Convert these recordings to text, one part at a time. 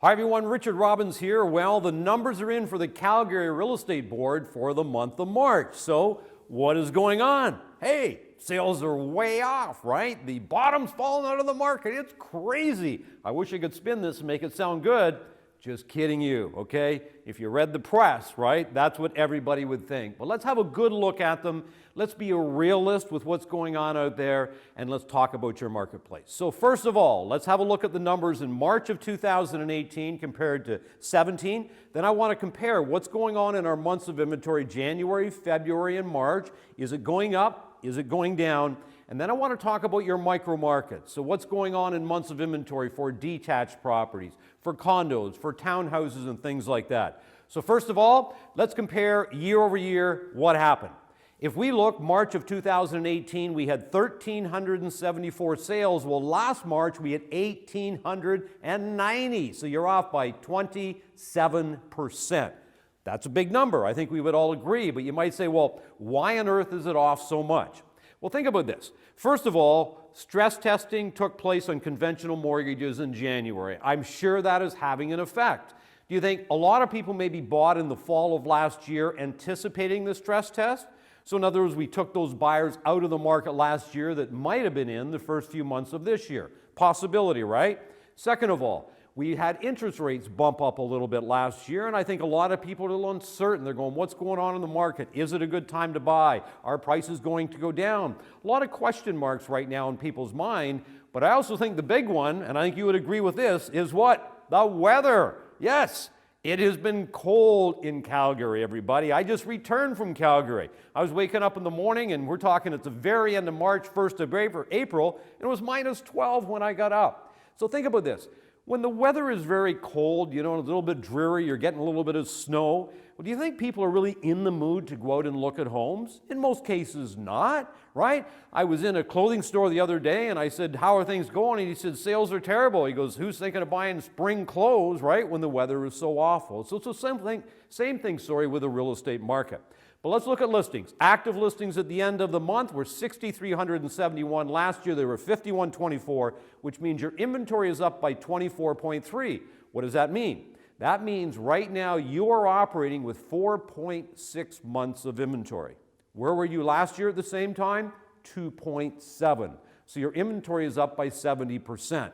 Hi everyone, Richard Robbins here. Well, the numbers are in for the Calgary Real Estate Board for the month of March. So, what is going on? Hey, sales are way off, right? The bottom's falling out of the market. It's crazy. I wish I could spin this and make it sound good. Just kidding you, okay? If you read the press, right, that's what everybody would think. But let's have a good look at them. Let's be a realist with what's going on out there, and let's talk about your marketplace. So first of all, let's have a look at the numbers in March of 2018 compared to 17. Then I want to compare what's going on in our months of inventory, January, February, and March. Is it going up? Is it going down? And then I want to talk about your micro markets. So what's going on in months of inventory for detached properties, for condos, for townhouses, and things like that. So first of all, let's compare year over year what happened. If we look, March of 2018, we had 1,374 sales. Well, last March, we had 1,890. So you're off by 27%. That's a big number. I think we would all agree. But you might say, well, why on earth is it off so much? Well, think about this. First of all, stress testing took place on conventional mortgages in January. I'm sure that is having an effect. Do you think a lot of people maybe bought in the fall of last year anticipating the stress test? So in other words, we took those buyers out of the market last year that might have been in the first few months of this year. Possibility, right? Second of all, we had interest rates bump up a little bit last year, and I think a lot of people are a little uncertain. They're going, what's going on in the market? Is it a good time to buy? Are prices going to go down? A lot of question marks right now in people's mind, but I also think the big one, and I think you would agree with this, is what? The weather. Yes, it has been cold in Calgary, everybody. I just returned from Calgary. I was waking up in the morning, and we're talking at the very end of March, 1st of April, and it was minus 12 when I got up. So think about this. When the weather is very cold, you know, a little bit dreary, you're getting a little bit of snow, well, do you think people are really in the mood to go out and look at homes? In most cases, not, right? I was in a clothing store the other day, and I said, how are things going? And he said, sales are terrible. He goes, who's thinking of buying spring clothes, right, when the weather is so awful? So it's the same thing, with the real estate market. But let's look at listings. Active listings at the end of the month were 6,371. Last year, they were 5,124, which means your inventory is up by 24.3. What does that mean? That means right now you are operating with 4.6 months of inventory. Where were you last year at the same time? 2.7. So your inventory is up by 70%.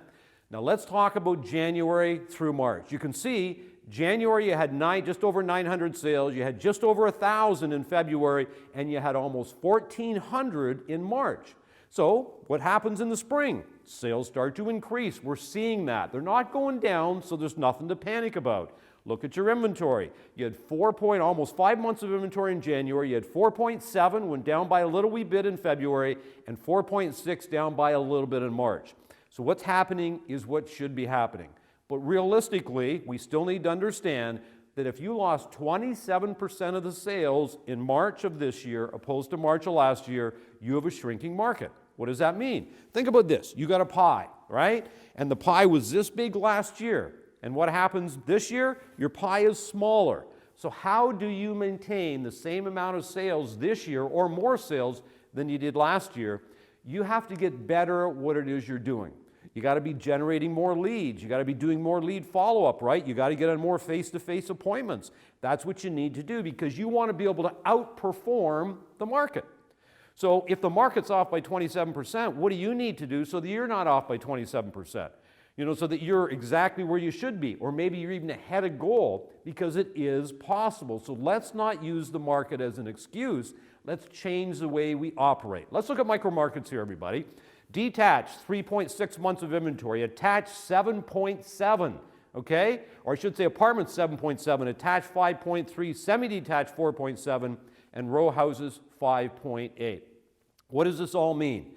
Now let's talk about January through March. You can see January you had just over 900 sales, you had just over 1,000 in February, and you had almost 1,400 in March. So what happens in the spring? Sales start to increase. We're seeing that. They're not going down, so there's nothing to panic about. Look at your inventory. You had almost 5 months of inventory in January. You had 4.7, went down by a little wee bit in February, and 4.6 down by a little bit in March. So what's happening is what should be happening. But realistically, we still need to understand that if you lost 27% of the sales in March of this year opposed to March of last year, you have a shrinking market. What does that mean? Think about this. You got a pie, right? And the pie was this big last year. And what happens this year? Your pie is smaller. So how do you maintain the same amount of sales this year or more sales than you did last year? You have to get better at what it is you're doing. You got to be generating more leads. You got to be doing more lead follow-up, right? You got to get on more face-to-face appointments. That's what you need to do because you want to be able to outperform the market. So if the market's off by 27%, what do you need to do so that you're not off by 27%? You know, so that you're exactly where you should be, or maybe you're even ahead of goal because it is possible. So let's not use the market as an excuse. Let's change the way we operate. Let's look at micro markets here, everybody. Detached, 3.6 months of inventory. Attached, 7.7, okay? Or I should say apartments, 7.7. Attached, 5.3. Semi-detached, 4.7. And row houses, 5.8. What does this all mean?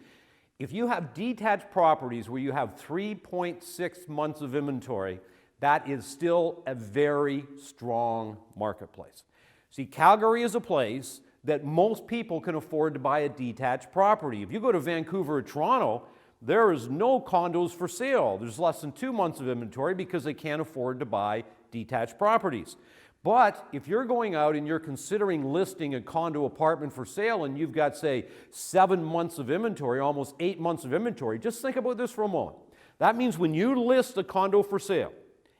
If you have detached properties where you have 3.6 months of inventory, that is still a very strong marketplace. See, Calgary is a place that most people can afford to buy a detached property. If you go to Vancouver or Toronto, there is no condos for sale. There's less than 2 months of inventory because they can't afford to buy detached properties. But if you're going out and you're considering listing a condo apartment for sale and you've got, say, 7 months of inventory, almost 8 months of inventory, just think about this for a moment. That means when you list a condo for sale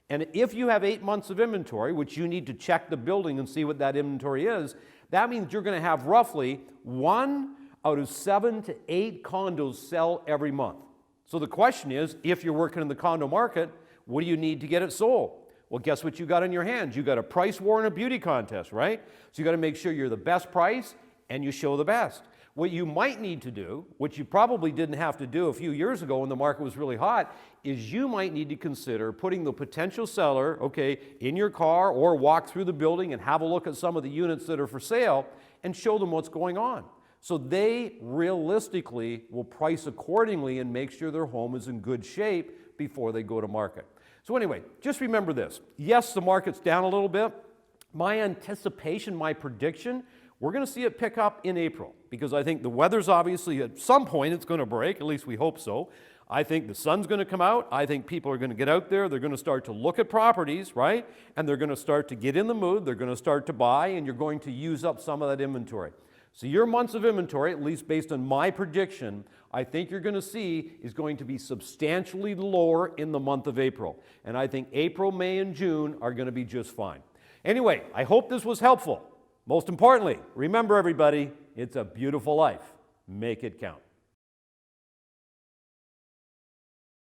And if you have 8 months of inventory, which you need to check the building and see what that inventory is, that means you're going to have roughly 1 out of 7 to 8 condos sell every month. So the question is, if you're working in the condo market, what do you need to get it sold? Well, guess what you got in your hands? You got a price war and a beauty contest, right? So you got to make sure you're the best price and you show the best. What you might need to do, which you probably didn't have to do a few years ago when the market was really hot, is you might need to consider putting the potential seller, okay, in your car or walk through the building and have a look at some of the units that are for sale and show them what's going on. So they realistically will price accordingly and make sure their home is in good shape before they go to market. So anyway, just remember this. Yes, the market's down a little bit. My anticipation, my prediction, we're going to see it pick up in April because I think the weather's obviously at some point it's going to break, at least we hope so. I think the sun's going to come out. I think people are going to get out there. They're going to start to look at properties, right? And they're going to start to get in the mood. They're going to start to buy, and you're going to use up some of that inventory. So your months of inventory, at least based on my prediction, I think you're going to see is going to be substantially lower in the month of April. And I think April, May, and June are going to be just fine. Anyway, I hope this was helpful. Most importantly, remember everybody, it's a beautiful life. Make it count.